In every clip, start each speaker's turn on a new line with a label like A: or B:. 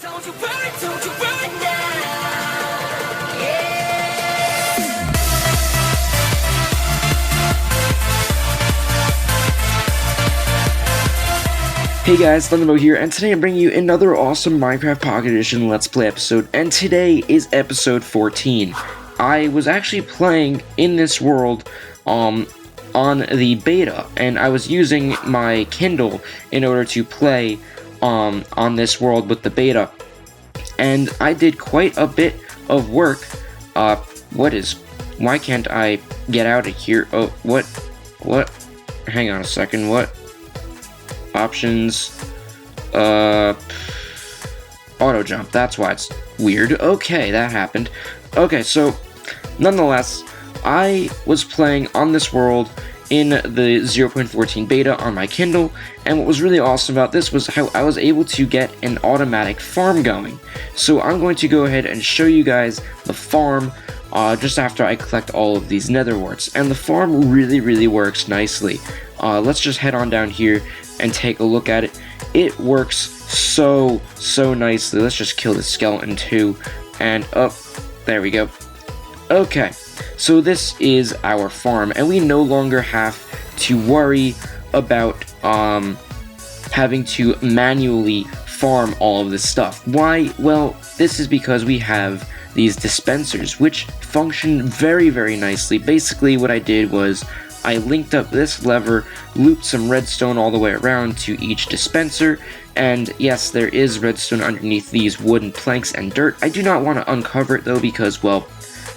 A: Don't you worry now. Yeah.
B: Hey guys, ThunderBow here, and today I'm bringing you another awesome Minecraft Pocket Edition Let's Play episode, and today is episode 14. I was actually playing in this world, on the beta, and I was using my Kindle in order to play, on this world with the beta. And I did quite a bit of work. Why can't I get out of here? Oh, what? Hang on a second, what? Options, auto jump, that's why it's weird. Okay, that happened. Okay, so, nonetheless, I was playing on this world in the 0.14 beta on my Kindle, and what was really awesome about this was how I was able to get an automatic farm going. So I'm going to go ahead and show you guys the farm just after I collect all of these nether warts, and the farm really works nicely. Let's just head on down here and take a look at it. It works so nicely. Let's just kill the skeleton too, and there we go. Okay, so this is our farm, and we no longer have to worry about having to manually farm all of this stuff. Why? Well, this is because we have these dispensers, which function very nicely. Basically, what I did was I linked up this lever, looped some redstone all the way around to each dispenser, and yes, there is redstone underneath these wooden planks and dirt. I do not want to uncover it though, because, well,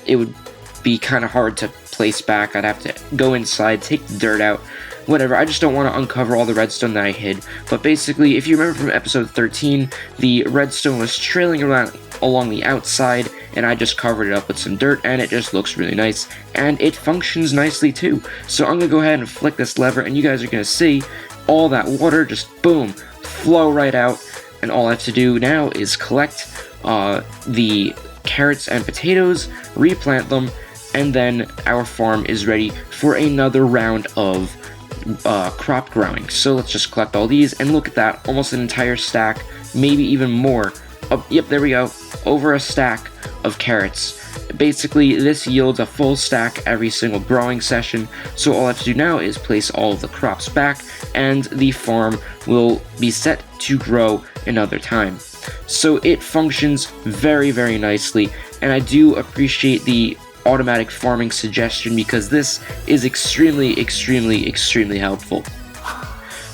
B: it would be kind of hard to place back. I'd have to go inside, take the dirt out, whatever. I just don't want to uncover all the redstone that I hid. But basically, if you remember from episode 13, the redstone was trailing around along the outside, and I just covered it up with some dirt, and it just looks really nice, and it functions nicely too. So I'm gonna go ahead and flick this lever, and you guys are gonna see all that water just boom, flow right out, and all I have to do now is collect the carrots and potatoes, replant them, and then our farm is ready for another round of crop growing. So let's just collect all these, and look at that, almost an entire stack, maybe even more. Yep, there we go, over a stack of carrots. Basically, this yields a full stack every single growing session, so all I have to do now is place all of the crops back, and the farm will be set to grow another time. So it functions very nicely, and I do appreciate the automatic farming suggestion, because this is extremely helpful.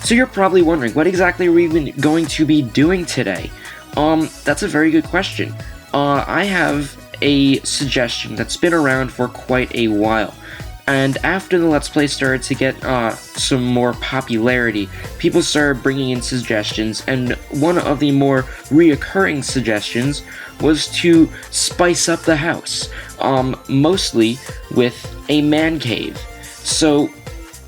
B: So you're probably wondering, what exactly are we even going to be doing today? That's a very good question. I have a suggestion that's been around for quite a while, and after the Let's Play started to get some more popularity, people started bringing in suggestions, and one of the more reoccurring suggestions was to spice up the house, mostly with a man cave. So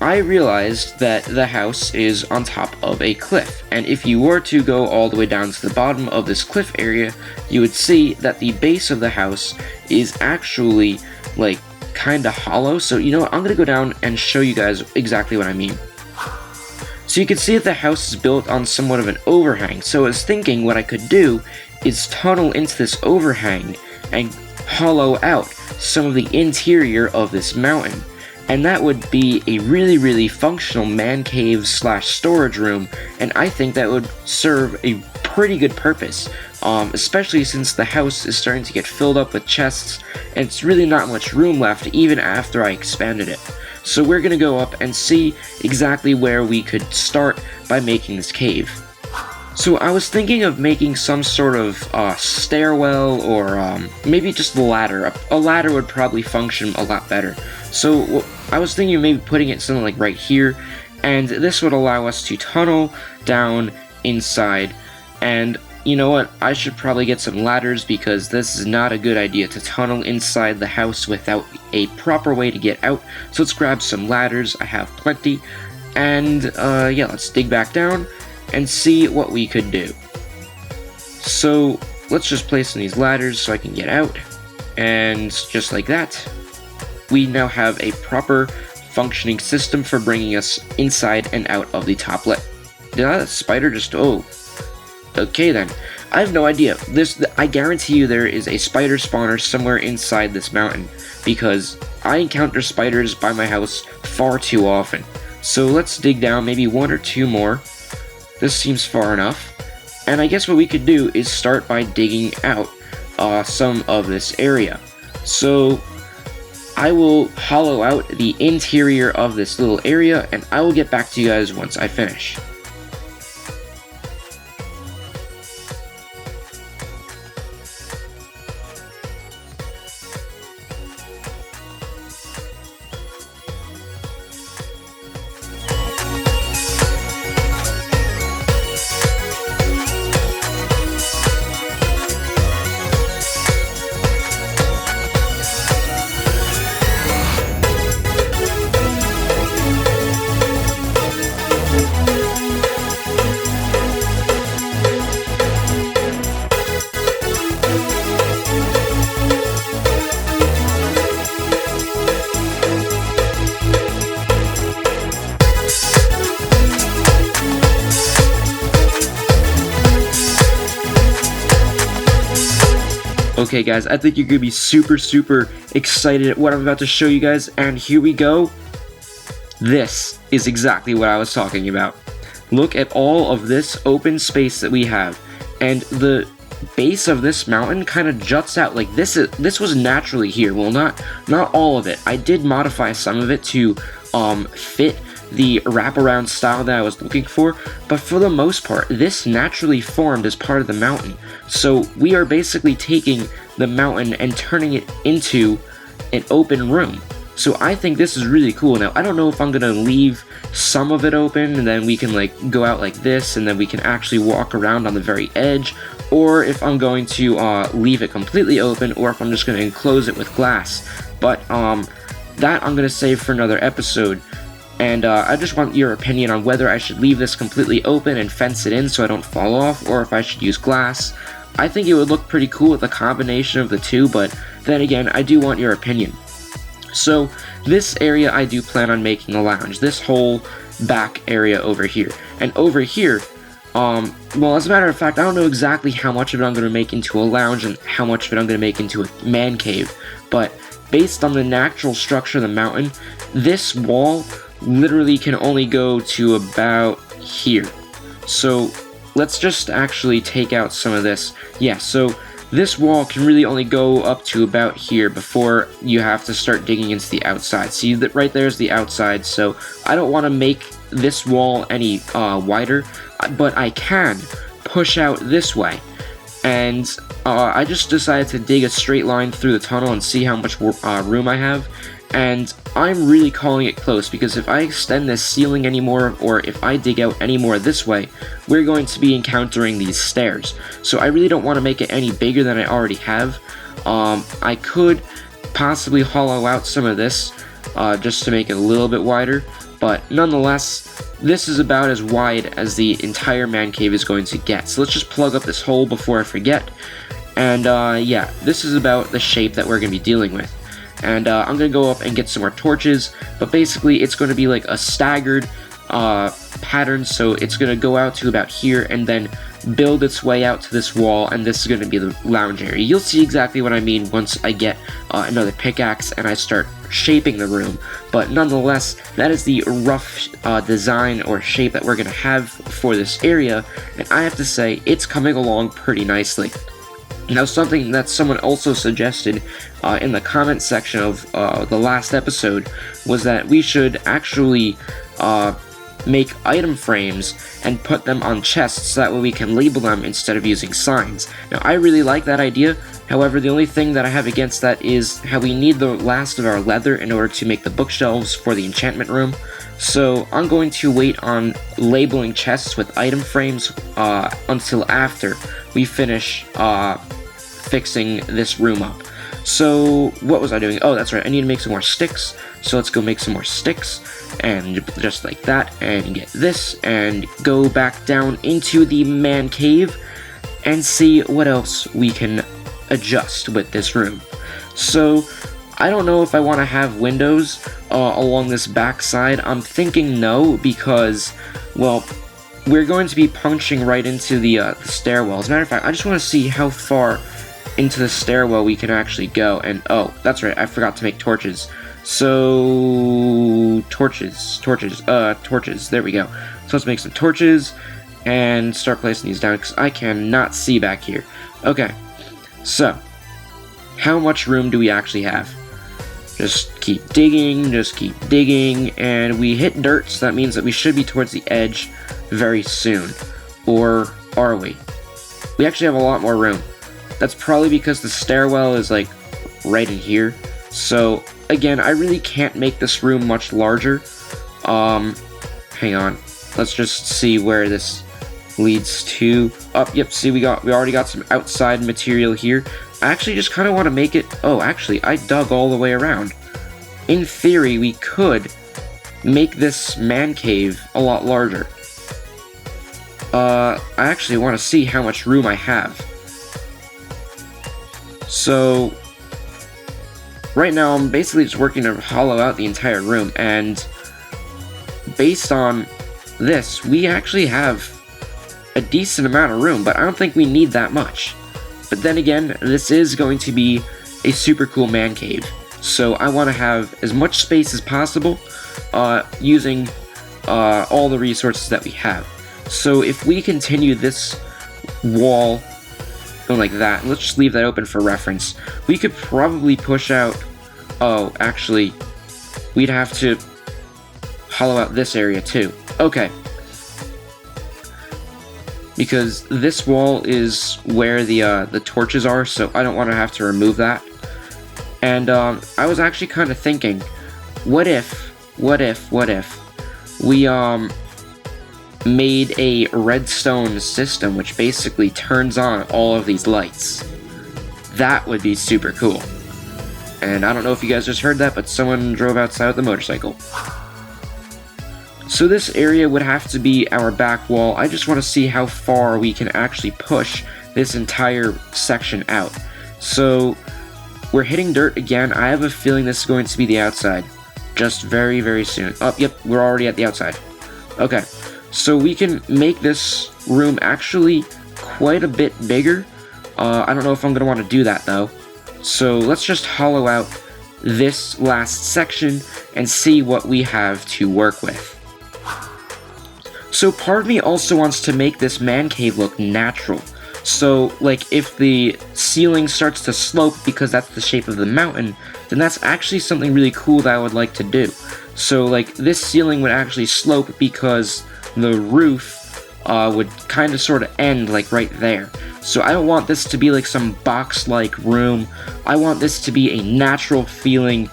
B: I realized that the house is on top of a cliff, and if you were to go all the way down to the bottom of this cliff area, you would see that the base of the house is actually, like, kinda hollow. So you know what, I'm gonna go down and show you guys exactly what I mean. So you can see that the house is built on somewhat of an overhang, so I was thinking what I could do is tunnel into this overhang and hollow out some of the interior of this mountain. And that would be a really functional man cave / storage room, and I think that would serve a pretty good purpose, especially since the house is starting to get filled up with chests, and it's really not much room left even after I expanded it. So we're gonna go up and see exactly where we could start by making this cave. So I was thinking of making some sort of stairwell, or maybe just a ladder. A ladder would probably function a lot better. So I was thinking of maybe putting it something like right here, and this would allow us to tunnel down inside. And you know what, I should probably get some ladders, because this is not a good idea to tunnel inside the house without a proper way to get out. So let's grab some ladders, I have plenty, and yeah, let's dig back down and see what we could do. So let's just place in these ladders so I can get out, and just like that, we now have a proper functioning system for bringing us inside and out of the top lit. Did that spider just, oh, okay then. I have no idea. I guarantee you there is a spider spawner somewhere inside this mountain, because I encounter spiders by my house far too often. So let's dig down maybe 1 or 2 more. This seems far enough. And I guess what we could do is start by digging out some of this area. So I will hollow out the interior of this little area, and I will get back to you guys once I finish. Okay guys, I think you're gonna be super excited at what I'm about to show you guys, and here we go. This is exactly what I was talking about. Look at all of this open space that we have, and the base of this mountain kind of juts out. Like this was naturally here. Well, not all of it. I did modify some of it to fit the wraparound style that I was looking for, but for the most part, this naturally formed as part of the mountain. So we are basically taking the mountain and turning it into an open room. So I think this is really cool. Now, I don't know if I'm gonna leave some of it open and then we can like go out like this and then we can actually walk around on the very edge, or if I'm going to leave it completely open, or if I'm just gonna enclose it with glass. But that I'm gonna save for another episode. And I just want your opinion on whether I should leave this completely open and fence it in so I don't fall off, or if I should use glass. I think it would look pretty cool with a combination of the two, but then again, I do want your opinion. So this area I do plan on making a lounge, this whole back area over here. And over here, well, as a matter of fact, I don't know exactly how much of it I'm going to make into a lounge and how much of it I'm going to make into a man cave, but based on the natural structure of the mountain, this wall literally can only go to about here. So let's just actually take out some of this. Yeah, so this wall can really only go up to about here before you have to start digging into the outside. See that right there's the outside, so I don't want to make this wall any wider, but I can push out this way. And I just decided to dig a straight line through the tunnel and see how much room I have. And I'm really calling it close, because if I extend this ceiling anymore, or if I dig out any more this way, we're going to be encountering these stairs. So I really don't want to make it any bigger than I already have. I could possibly hollow out some of this just to make it a little bit wider, but nonetheless, this is about as wide as the entire man cave is going to get. So let's just plug up this hole before I forget. And yeah, this is about the shape that we're going to be dealing with. And I'm going to go up and get some more torches, but basically it's going to be like a staggered pattern, so it's going to go out to about here and then build its way out to this wall, and this is going to be the lounge area. You'll see exactly what I mean once I get another pickaxe and I start shaping the room, but nonetheless, that is the rough design or shape that we're going to have for this area, and I have to say, it's coming along pretty nicely. Now, something that someone also suggested in the comment section of the last episode was that we should actually make item frames and put them on chests so that way we can label them instead of using signs. Now, I really like that idea. However, the only thing that I have against that is how we need the last of our leather in order to make the bookshelves for the enchantment room. So I'm going to wait on labeling chests with item frames until after we finish fixing this room up. So what was I doing? Oh, that's right, I need to make some more sticks. So let's go make some more sticks, and just like that, and get this, and go back down into the man cave and see what else we can adjust with this room. So I don't know if I want to have windows along this back side. I'm thinking no, because, well, we're going to be punching right into the stairwell. As a matter of fact, I just want to see how far into the stairwell we can actually go. And oh, that's right, I forgot to make torches. So torches. There we go. So let's make some torches and start placing these down because I cannot see back here. Okay, so how much room do we actually have? Just keep digging, and we hit dirt, so that means that we should be towards the edge very soon. Or are we? We actually have a lot more room. That's probably because the stairwell is like right in here. So again, I really can't make this room much larger. Hang on. Let's just see where this leads to. Yep, see we already got some outside material here. I actually just kind of want to make it... Oh, actually, I dug all the way around. In theory, we could make this man cave a lot larger. I actually want to see how much room I have. So, right now, I'm basically just working to hollow out the entire room, and based on this, we actually have a decent amount of room, but I don't think we need that much. But then again, this is going to be a super cool man cave, so I want to have as much space as possible using all the resources that we have. So if we continue this wall going like that, let's just leave that open for reference, we could probably push out... Oh, actually, we'd have to hollow out this area too. Okay. Because this wall is where the torches are, so I don't want to have to remove that. And I was actually kind of thinking, what if we made a redstone system which basically turns on all of these lights? That would be super cool. And I don't know if you guys just heard that, but someone drove outside with a motorcycle. So this area would have to be our back wall. I just want to see how far we can actually push this entire section out. So we're hitting dirt again. I have a feeling this is going to be the outside. Just very, very soon. Oh, yep, we're already at the outside. Okay, so we can make this room actually quite a bit bigger. I don't know if I'm going to want to do that though. So let's just hollow out this last section and see what we have to work with. So part of me also wants to make this man cave look natural. So like if the ceiling starts to slope because that's the shape of the mountain, then that's actually something really cool that I would like to do. So like this ceiling would actually slope because the roof would kind of sort of end like right there. So I don't want this to be like some box-like room. I want this to be a natural feeling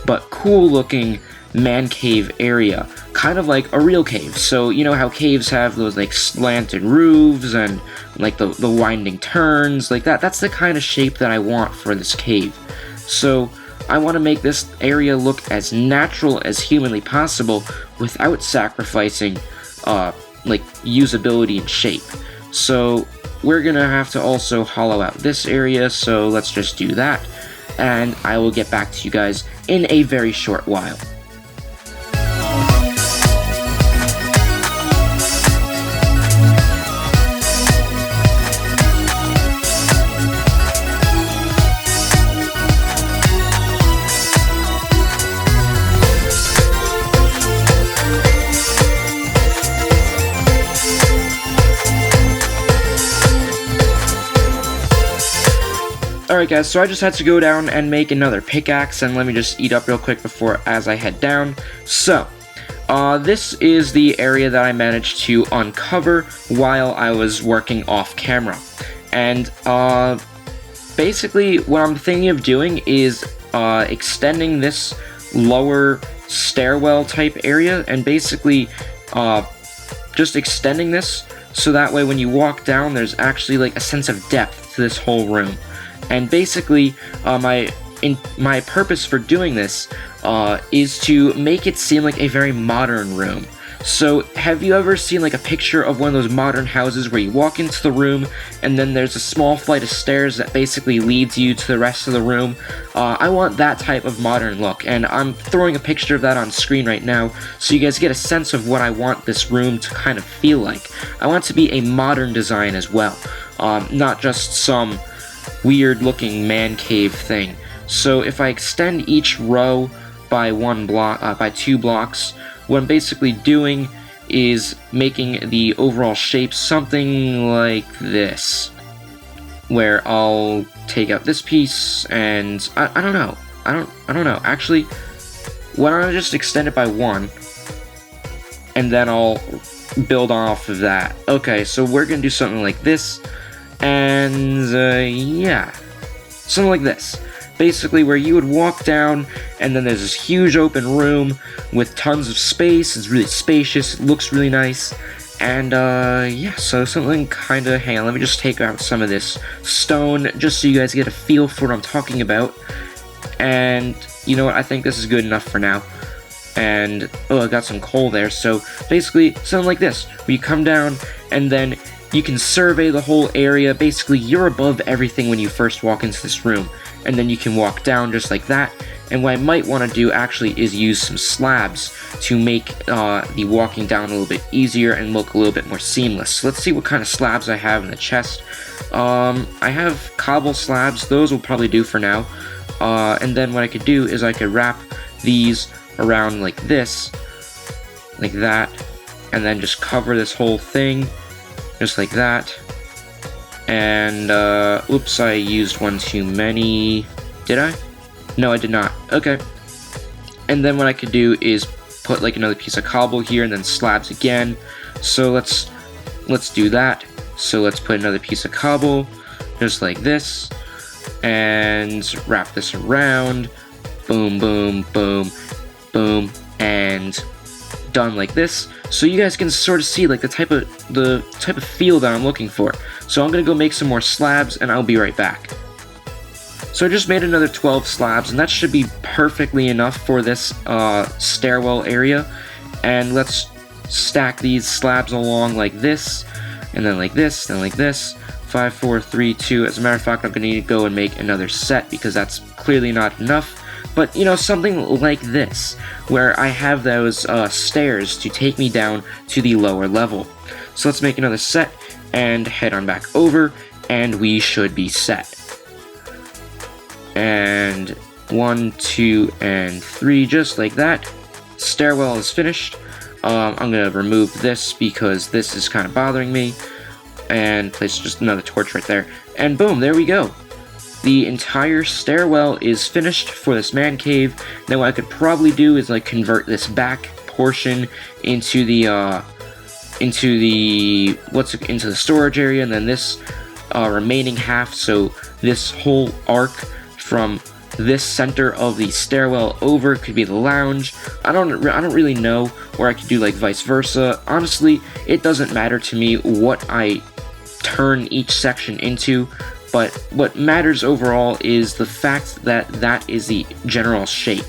B: but cool looking man cave area, kind of like a real cave. So you know how caves have those like slanted roofs and like the winding turns like that? That's the kind of shape that I want for this cave. So I want to make this area look as natural as humanly possible without sacrificing like usability and shape. So we're gonna have to also hollow out this area, so let's just do that, and I will get back to you guys in a very short while. Alright guys, so I just had to go down and make another pickaxe, and let me just eat up real quick before as I head down. So, this is the area that I managed to uncover while I was working off camera. And basically what I'm thinking of doing is extending this lower stairwell type area, and basically just extending this so that way when you walk down there's actually like a sense of depth to this whole room. And basically, my purpose for doing this is to make it seem like a very modern room. So have you ever seen like a picture of one of those modern houses where you walk into the room and then there's a small flight of stairs that basically leads you to the rest of the room? I want that type of modern look, and I'm throwing a picture of that on screen right now so you guys get a sense of what I want this room to kind of feel like. I want it to be a modern design as well, not just some weird looking man cave thing. So if I extend each row by by 2 blocks, what I'm basically doing is making the overall shape something like this, where I'll take out this piece and I don't know. I don't know. Actually, why don't I just extend it by 1 and then I'll build off of that. Okay, so we're gonna do something like this, and yeah, something like this. Basically where you would walk down and then there's this huge open room with tons of space. It's really spacious, it looks really nice, and yeah, so something kinda, hang on, let me just take out some of this stone just so you guys get a feel for what I'm talking about. And you know what, I think this is good enough for now. And oh, I got some coal there. So basically something like this, where you come down and then you can survey the whole area. Basically you're above everything when you first walk into this room, and then you can walk down just like that. And what I might want to do actually is use some slabs to make the walking down a little bit easier and look a little bit more seamless. So let's see what kind of slabs I have in the chest. I have cobble slabs, those will probably do for now. And then what I could do is I could wrap these around like this, like that, and then just cover this whole thing just like that. And oops, I used one too many. Did I? No, I did not. Okay. And then what I could do is put like another piece of cobble here and then slabs again. So let's do that. So let's put another piece of cobble just like this and wrap this around. Boom, boom, boom, boom, and done like this. So you guys can sort of see like the type of feel that I'm looking for. So I'm gonna go make some more slabs and I'll be right back. So I just made another 12 slabs, and that should be perfectly enough for this stairwell area. And let's stack these slabs along like this, and then like this, then like this. 5, 4, 3, 2. As a matter of fact, I'm gonna need to go and make another set because that's clearly not enough. But, you know, something like this, where I have those stairs to take me down to the lower level. So let's make another set and head on back over, and we should be set. And 1, 2, and 3, just like that. Stairwell is finished. I'm going to remove this because this is kind of bothering me, and place just another torch right there. And boom, there we go. The entire stairwell is finished for this man cave. Now what I could probably do is like convert this back portion into the storage area, and then this remaining half, so this whole arc from this center of the stairwell over could be the lounge. I don't really know, or I could do like vice versa. Honestly, it doesn't matter to me what I turn each section into. But what matters overall is the fact that that is the general shape.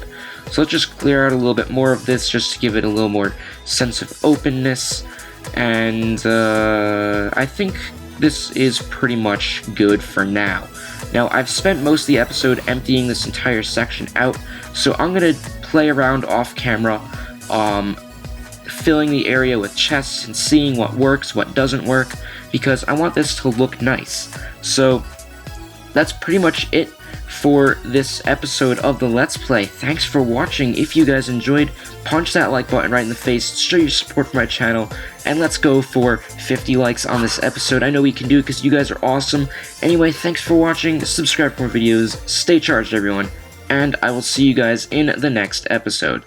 B: So let's just clear out a little bit more of this just to give it a little more sense of openness. And I think this is pretty much good for now. Now, I've spent most of the episode emptying this entire section out, so I'm going to play around off camera, filling the area with chests and seeing what works, what doesn't work, because I want this to look nice. So that's pretty much it for this episode of the Let's Play. Thanks for watching. If you guys enjoyed, punch that like button right in the face, show your support for my channel, and let's go for 50 likes on this episode. I know we can do it because you guys are awesome. Anyway, thanks for watching, subscribe for more videos, stay charged everyone, and I will see you guys in the next episode.